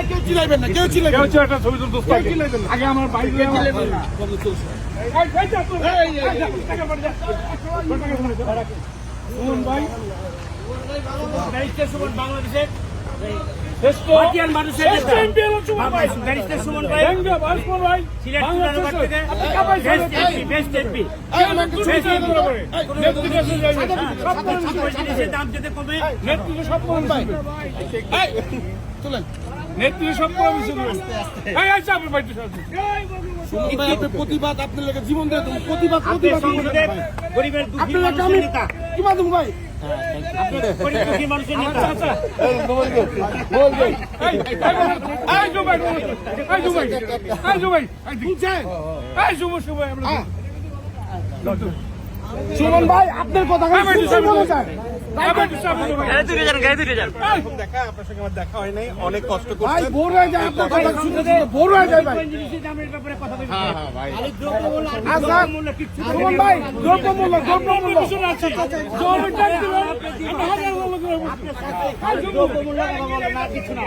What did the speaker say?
কেউ চিলাইবেন না, কেউ চিলাইবেন না। একটা ছবি তুলতে আগে আমার বাইক সুমন ভাই বাংলাদেশের দাম যেতে কমে নেতৃত্ব সব প্রতিবাদ আপনার লেগে জীবন দিয়ে দেবো। প্রতিবাদ গরিবের দুঃখী মানুষের নেতা কি মাধ্যম ভাই গরিব দুঃখী মানুষের নেতা সুমন ভাই আপনার কথা দেখা হয় নাই, অনেক কষ্ট ভাই বোর হয়ে যায় আপনার কথা শুনতে, বোর হয়ে যায় ভাই। সুমন ভাই দ্রব্যমূল্য কিছু না